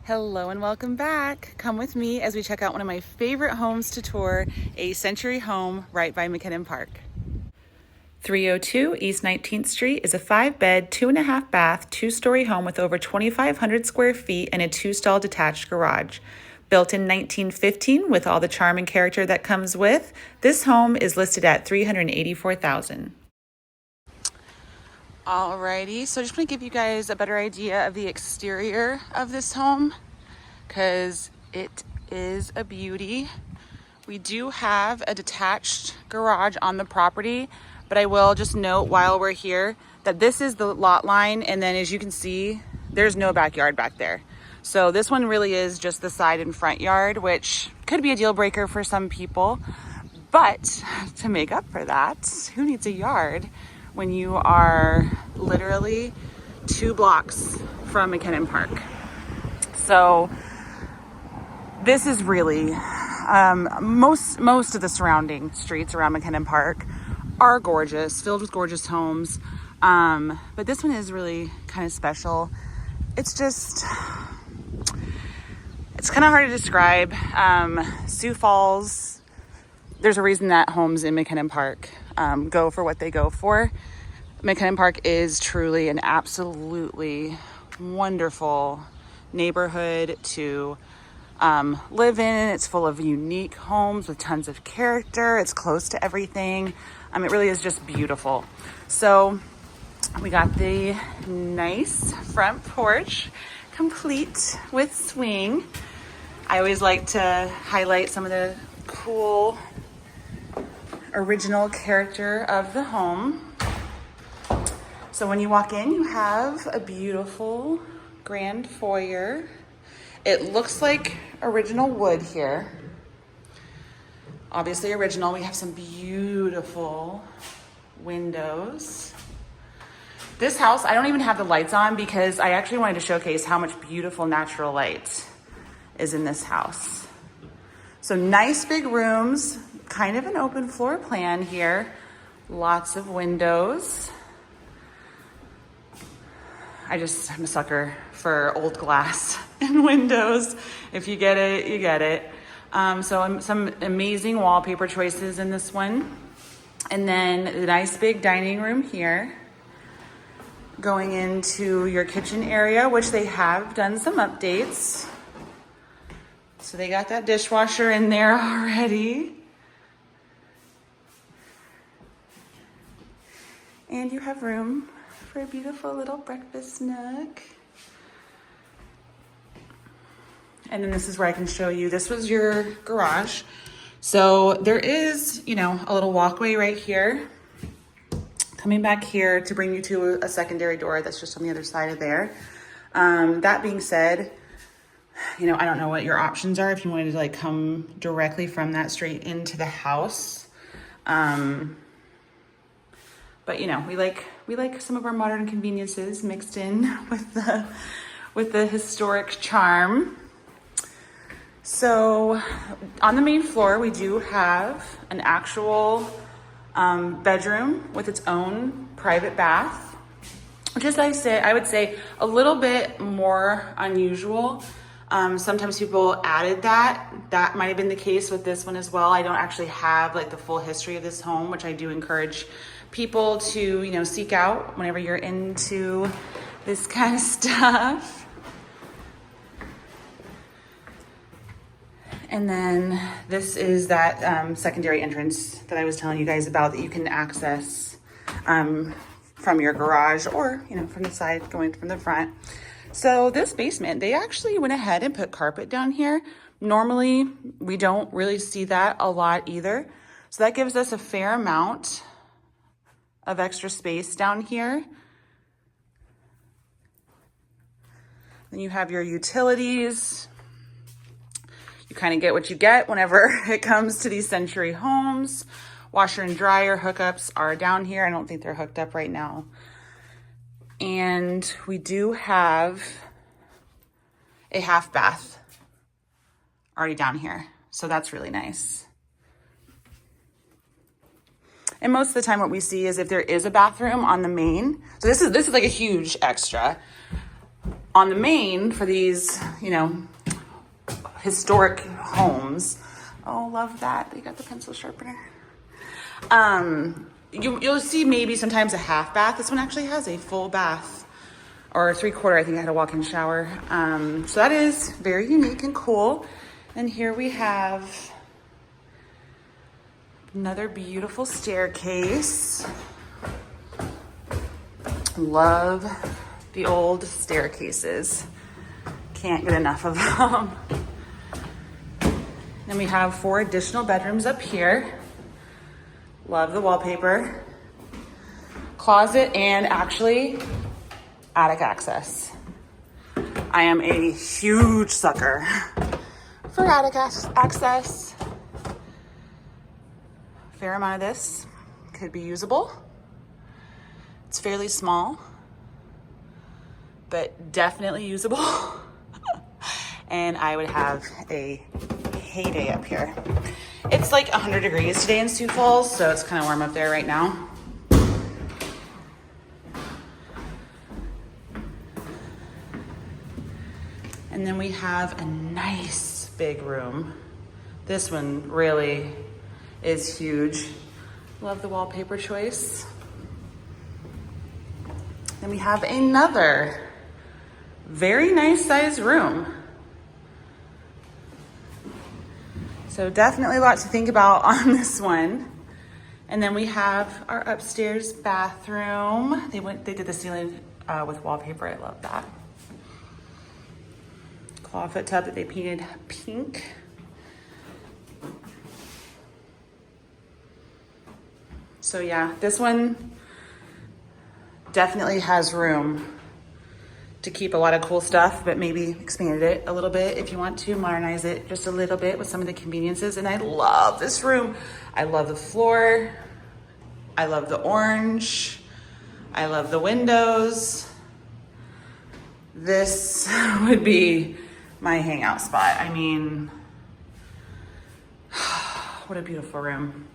Hello and welcome back. Come with me as we check out one of my favorite homes to tour, a century home right by McKennon Park. 302 East 19th Street is a 5-bed, 2.5 bath, 2-story home with over 2,500 square feet and a 2-stall detached garage. Built in 1915 with all the charm and character that comes with, this home is listed at $384,000. Alrighty, so I just want to give you guys a better idea of the exterior of this home because it is a beauty. We do have a detached garage on the property, but I will just note while we're here that this is the lot line, and then as you can see, there's no backyard back there. So this one really is just the side and front yard, which could be a deal breaker for some people, but to make up for that, who needs a yard when you are literally 2 blocks from McKennon Park? So this is really, most of the surrounding streets around McKennon Park are gorgeous, filled with gorgeous homes. But this one is really kind of special. It's kind of hard to describe. Sioux Falls, there's a reason that homes in McKennon Park go for what they go for. McKennon Park is truly an absolutely wonderful neighborhood to live in. It's full of unique homes with tons of character. It's close to everything. It really is just beautiful. So we got the nice front porch complete with swing. I always like to highlight some of the cool original character of the home. So when you walk in, you have a beautiful grand foyer. It looks like original wood here. Obviously original. We have some beautiful windows. This house, I don't even have the lights on because I actually wanted to showcase how much beautiful natural light is in this house. So nice big rooms, kind of an open floor plan here. Lots of windows. I'm a sucker for old glass and windows. If you get it, you get it. So some amazing wallpaper choices in this one. And then the nice big dining room here. Going into your kitchen area, which they have done some updates. So they got that dishwasher in there already. And you have room for a beautiful little breakfast nook. And then this is where I can show you, this was your garage. So there is, a little walkway right here. Coming back here to bring you to a secondary door that's just on the other side of there. That being said, I don't know what your options are if you wanted to come directly from that straight into the house. But we like some of our modern conveniences mixed in with the historic charm. So on the main floor, we do have an actual bedroom with its own private bath, which is, I would say, a little bit more unusual. Sometimes people added that. That might have been the case with this one as well. I don't actually have the full history of this home, which I do encourage people to, seek out whenever you're into this kind of stuff. And then this is that secondary entrance that I was telling you guys about that you can access from your garage or, from the side going from the front. So this basement, they actually went ahead and put carpet down here. Normally, we don't really see that a lot either. So that gives us a fair amount of extra space down here. Then you have your utilities. You kind of get what you get whenever it comes to these century homes. Washer and dryer hookups are down here. I don't think they're hooked up right now. And we do have a half bath already down here. So that's really nice. And most of the time what we see is if there is a bathroom on the main, so this is like a huge extra. on the main for these, you know, historic homes. Oh, love that. They got the pencil sharpener. You'll see maybe sometimes a half bath. This one actually has a full bath, or 3/4. I think I had a walk-in shower. So that is very unique and cool. And here we have another beautiful staircase. Love the old staircases. Can't get enough of them. Then we have 4 additional bedrooms up here. Love the wallpaper. Closet and actually attic access. I am a huge sucker for attic access. Fair amount of this could be usable. It's fairly small, but definitely usable. And I would have a heyday up here. It's like 100 degrees today in Sioux Falls, so it's kind of warm up there right now. And then we have a nice big room. This one really is huge. Love the wallpaper choice. Then we have another very nice sized room. So definitely a lot to think about on this one. And then we have our upstairs bathroom. They did the ceiling with wallpaper. I love that. Clawfoot tub that they painted pink. So yeah, this one definitely has room to keep a lot of cool stuff, but maybe expanded it a little bit if you want to modernize it just a little bit with some of the conveniences. And I love this room. I love the floor. I love the orange. I love the windows. This would be my hangout spot. I mean, what a beautiful room.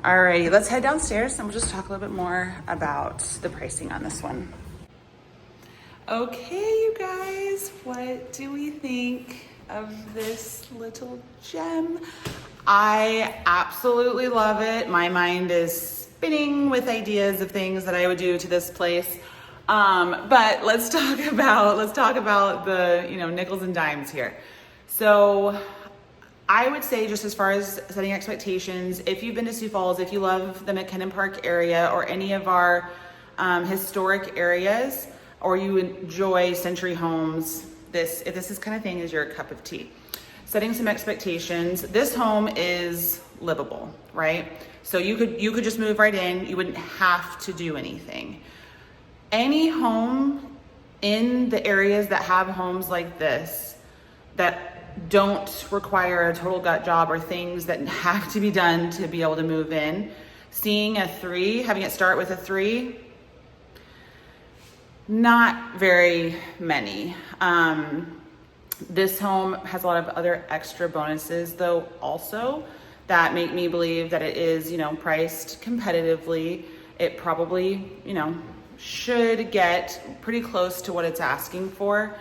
Alrighty, let's head downstairs and we'll just talk a little bit more about the pricing on this one. Okay, you guys, what do we think of this little gem? I absolutely love it. My mind is spinning with ideas of things that I would do to this place. But let's talk about the, you know, nickels and dimes here. So I would say, just as far as setting expectations, if you've been to Sioux Falls, if you love the McKennon Park area or any of our historic areas, or you enjoy century homes, if this is kind of thing is your cup of tea. Setting some expectations. This home is livable, right? So you could just move right in. You wouldn't have to do anything. Any home in the areas that have homes like this that don't require a total gut job or things that have to be done to be able to move in, seeing a 3, having it start with a 3, not very many. This home has a lot of other extra bonuses though also that make me believe that it is, you know, priced competitively. It probably, you know, should get pretty close to what it's asking for.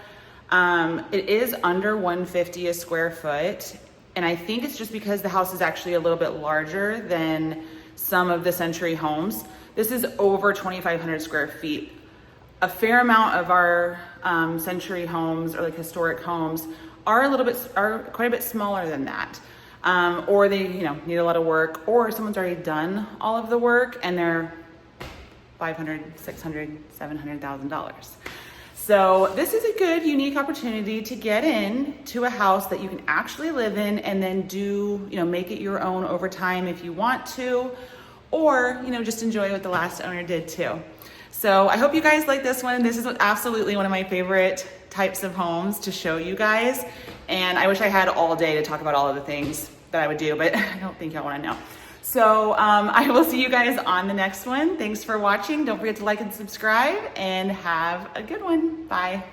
It is under $150 a square foot. And I think it's just because the house is actually a little bit larger than some of the century homes. This is over 2,500 square feet. A fair amount of our century homes or like historic homes are quite a bit smaller than that. Or they, you know, need a lot of work, or someone's already done all of the work and they're $500,000, $600,000, $700,000. So this is a good, unique opportunity to get in to a house that you can actually live in and then do, you know, make it your own over time if you want to, or, you know, just enjoy what the last owner did too. So I hope you guys like this one. This is absolutely one of my favorite types of homes to show you guys. And I wish I had all day to talk about all of the things that I would do, but I don't think y'all want to know. So I will see you guys on the next one. Thanks for watching. Don't forget to like and subscribe and have a good one. Bye.